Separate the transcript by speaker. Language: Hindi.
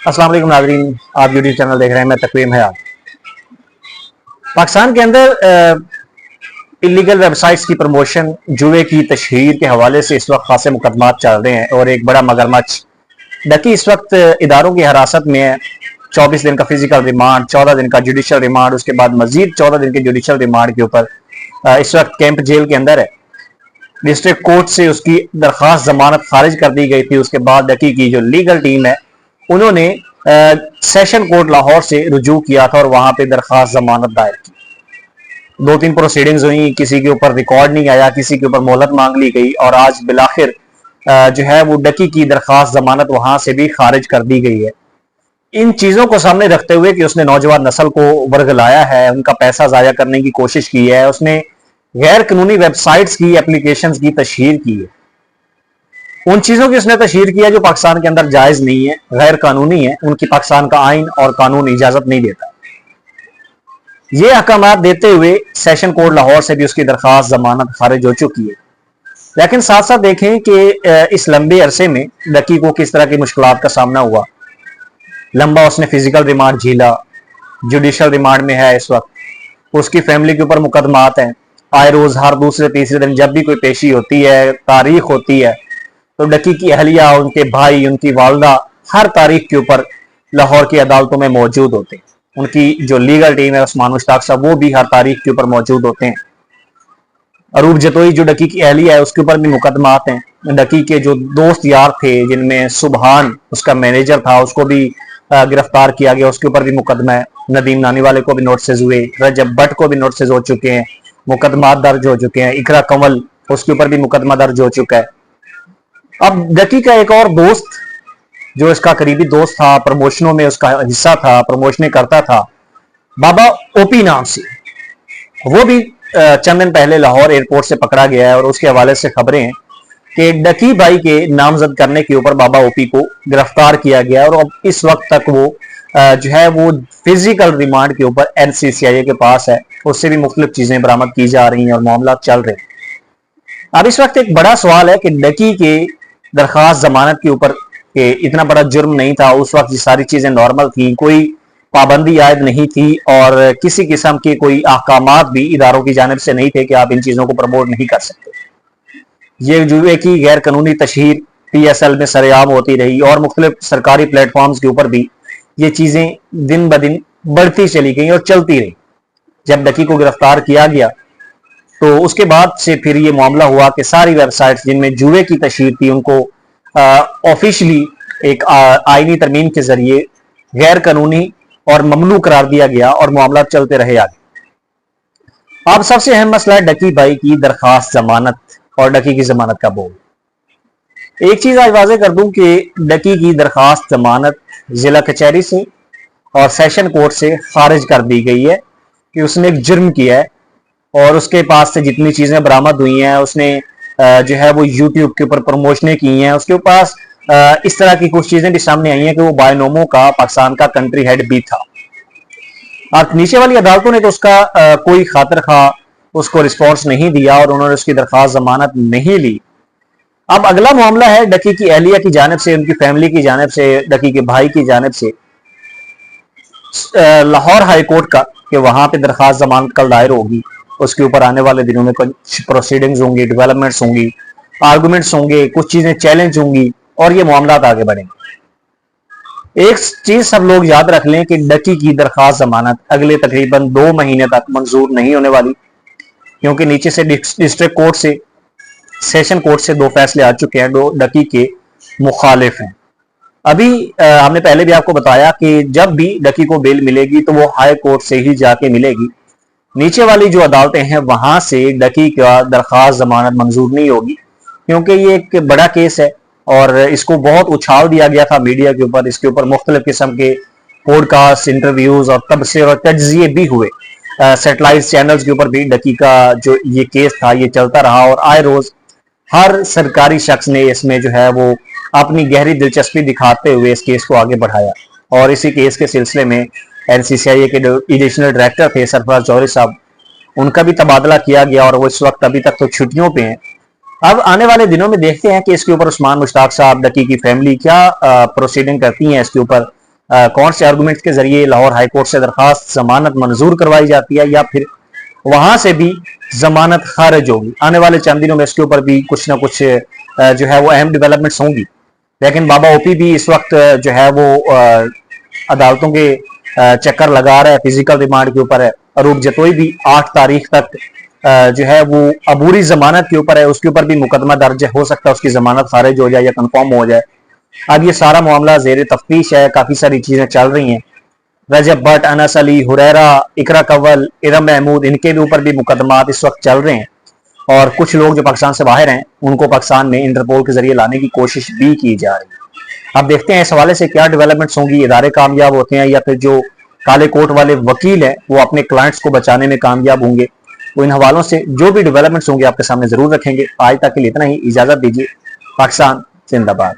Speaker 1: अस्सलाम वालेकुम नाज़रीन, आप यूट्यूब चैनल देख रहे हैं। मैं तकवीम हयात। पाकिस्तान के अंदर इलीगल वेबसाइट्स की प्रमोशन, जुए की तशहीर के हवाले से इस वक्त खासे मुकदमात चल रहे हैं और एक बड़ा मगरमच्छ डकी इस वक्त इदारों की हिरासत में है। 24 दिन का फिजिकल रिमांड, 14 दिन का जुडिशल रिमांड, उसके बाद मजीद 14 दिन के जुडिशल रिमांड के ऊपर इस वक्त कैंप जेल के अंदर है। डिस्ट्रिक्ट कोर्ट से उसकी दरखास्त जमानत खारिज कर दी गई थी। उसके बाद डकी की जो लीगल टीम है उन्होंने सेशन कोर्ट लाहौर से रुजू किया था और वहां पे दरखास्त जमानत दायर की। 2-3 प्रोसीडिंग्स हुई, किसी के ऊपर रिकॉर्ड नहीं आया, किसी के ऊपर मोहलत मांग ली गई और आज बिलाखिर जो है वो डकी की दरखास्त जमानत वहां से भी खारिज कर दी गई है। इन चीजों को सामने रखते हुए कि उसने नौजवान नस्ल को वर्गलाया है, उनका पैसा जाया करने की कोशिश की है, उसने गैर कानूनी वेबसाइट्स की, एप्लीकेशंस की तशहीर की है, उन चीजों की उसने तशहीर किया जो पाकिस्तान के अंदर जायज नहीं है, गैर कानूनी है, उनकी पाकिस्तान का आइन और कानून इजाजत नहीं देता। ये अहकामात देते हुए सेशन कोर्ट लाहौर से भी उसकी दरखास्त जमानत खारिज हो चुकी है। लेकिन साथ साथ देखें कि इस लंबे अरसे में डकी को किस तरह की मुश्किलात का सामना हुआ। लंबा उसने फिजिकल रिमांड झीला, जुडिशल रिमांड में है इस वक्त, उसकी फैमिली के ऊपर मुकदमात हैं। आए रोज हर दूसरे तीसरे दिन जब भी कोई पेशी होती है, तारीख होती है, तो डकी की अहलिया, उनके भाई, उनकी वालदा हर तारीख के ऊपर लाहौर की अदालतों में मौजूद होते हैं। उनकी जो लीगल टीम है उस्मान मुश्ताक साहब, वो भी हर तारीख के ऊपर मौजूद होते हैं। अरूब जतोई जो डकी की अहलिया है उसके ऊपर भी मुकदमात हैं। डकी के जो दोस्त यार थे जिनमें सुबहान उसका मैनेजर था, उसको भी गिरफ्तार किया गया, उसके ऊपर भी मुकदमा है। नदीम नानी वाले को भी नोटिस हुए, रजब भट्ट को भी नोटिस हो चुके हैं, मुकदमात दर्ज हो चुके हैं। इकरा कंवल, उसके ऊपर भी मुकदमा दर्ज हो चुका है। अब डकी का एक और दोस्त जो इसका करीबी दोस्त था, प्रमोशनों में उसका हिस्सा था, प्रमोशनें करता था, बाबा ओपी नाम से, वो भी चंद दिन पहले लाहौर एयरपोर्ट से पकड़ा गया है और उसके हवाले से खबरें हैं कि डकी भाई के नामजद करने के ऊपर बाबा ओपी को गिरफ्तार किया गया और अब इस वक्त तक वो जो है वो फिजिकल रिमांड के ऊपर NCCIA के पास है। उससे भी मुख्तलिफ चीजें बरामद की जा रही हैं और मामला चल रहे हैं। अब इस वक्त एक बड़ा सवाल है कि डकी के दरखास्त जमानत के ऊपर कि इतना बड़ा जुर्म नहीं था, उस वक्त ये सारी चीजें नॉर्मल थी, कोई पाबंदी आयद नहीं थी और किसी किस्म के कोई अहकामात भी इदारों की जानिब से नहीं थे कि आप इन चीजों को प्रमोट नहीं कर सकते। ये जुए की गैर कानूनी तशहीर PSL में सरेआम होती रही और मुख्तलिफ सरकारी प्लेटफॉर्म्स के ऊपर भी ये चीजें दिन ब दिन बढ़ती चली गई और चलती रही। जब डकी को गिरफ्तार किया गया तो उसके बाद से फिर ये मामला हुआ कि सारी वेबसाइट्स जिनमें जुए की तशहीर थी उनको ऑफिशियली एक आईनी तरमीम के जरिए गैर कानूनी और ममनू करार दिया गया और मामला चलते रहे आगे। अब सबसे अहम मसला है डकी भाई की दरखास्त जमानत और डकी की जमानत का बोल। एक चीज आज वाजे कर दूं कि डकी की दरखास्त जमानत जिला कचहरी से और सेशन कोर्ट से खारिज कर दी गई है कि उसने एक जुर्म किया है और उसके पास से जितनी चीजें बरामद हुई हैं, उसने जो है वो यूट्यूब के ऊपर प्रमोशनें की हैं, उसके पास इस तरह की कुछ चीजें भी सामने आई हैं कि वो बायनोमो का पाकिस्तान का कंट्री हेड भी था। और नीचे वाली अदालतों ने तो उसका कोई खातिर खा उसको रिस्पॉन्स नहीं दिया और उन्होंने उसकी दरखास्त जमानत नहीं ली। अब अगला मामला है डकी की अहलिया की जानिब से, उनकी फैमिली की जानिब से, डकी के भाई की जानिब से लाहौर हाई कोर्ट का कि वहां पे दरखास्त जमानत कल दायर होगी। उसके ऊपर आने वाले दिनों में कुछ प्रोसीडिंग्स होंगी, डेवलपमेंट्स होंगी, आर्गुमेंट्स होंगे, कुछ चीजें चैलेंज होंगी और ये मामला आगे बढ़ेंगे। एक चीज सब लोग याद रख लें कि डकी की दरखास्त जमानत अगले तकरीबन 2 महीने तक मंजूर नहीं होने वाली, क्योंकि नीचे से डिस्ट्रिक्ट कोर्ट से, सेशन कोर्ट से 2 फैसले आ चुके हैं, 2 डकी के मुखालिफ हैं। अभी हमने पहले भी आपको बताया कि जब भी डकी को बेल मिलेगी तो वो हाई कोर्ट से ही जाके मिलेगी। नीचे वाली जो अदालतें हैं वहां से डकी का दरखास्त जमानत मंजूर नहीं होगी, क्योंकि ये एक बड़ा केस है और इसको बहुत उछाल दिया गया था मीडिया के ऊपर। इसके ऊपर मुख्तलिफ किस्म के पॉडकास्ट, इंटरव्यूज और तबसरे और तज्जिए भी हुए। सैटेलाइट चैनल्स के ऊपर भी डकी का जो ये केस था ये चलता रहा और आए रोज हर सरकारी शख्स ने इसमें जो है वो अपनी गहरी दिलचस्पी दिखाते हुए इस केस को आगे बढ़ाया। और इसी केस के सिलसिले में NCCIA के एडिशनल डायरेक्टर थे सरफराज जौहरी साहब, उनका भी तबादला किया गया और वो इस वक्त अभी तक तो छुट्टियों पे हैं। अब आने वाले दिनों में देखते हैं कि इसके ऊपर उस्मान मुश्ताक साहब, डकी की फैमिली क्या प्रोसीडिंग करती हैं इसके ऊपर। कौन से आर्गूमेंट के जरिए लाहौर हाई कोर्ट से दरखास्त जमानत मंजूर करवाई जाती है या फिर वहां से भी जमानत खारिज होगी। आने वाले चंद दिनों में इसके ऊपर भी कुछ ना कुछ जो है वो अहम डेवलपमेंट्स होंगी। लेकिन बाबा ओपी भी इस वक्त जो है वो अदालतों के चक्कर लगा रहा है, फिजिकल रिमांड के ऊपर है। अरूप जतोई भी 8 तारीख तक जो है वो अबूरी जमानत के ऊपर है, उसके ऊपर भी मुकदमा दर्ज हो सकता है, उसकी जमानत खारिज हो जाए या कंफर्म हो जाए। अब ये सारा मामला जेर तफ्तीश है, काफी सारी चीजें चल रही हैं। रजब भट्ट, अनस अली, हुरैरा, इकरा कंवल, इरम महमूद, इनके भी ऊपर भी मुकदमात इस वक्त चल रहे हैं और कुछ लोग जो पाकिस्तान से बाहर हैं उनको पाकिस्तान में इंटरपोल के जरिए लाने की कोशिश भी की जा रही है। अब देखते हैं इस हवाले से क्या डेवलपमेंट्स होंगी, इदारे कामयाब होते हैं या फिर जो काले कोट वाले वकील हैं वो अपने क्लाइंट्स को बचाने में कामयाब होंगे। तो इन हवालों से जो भी डेवलपमेंट्स होंगे आपके सामने जरूर रखेंगे। आज तक के लिए इतना ही, इजाजत दीजिए। पाकिस्तान जिंदाबाद।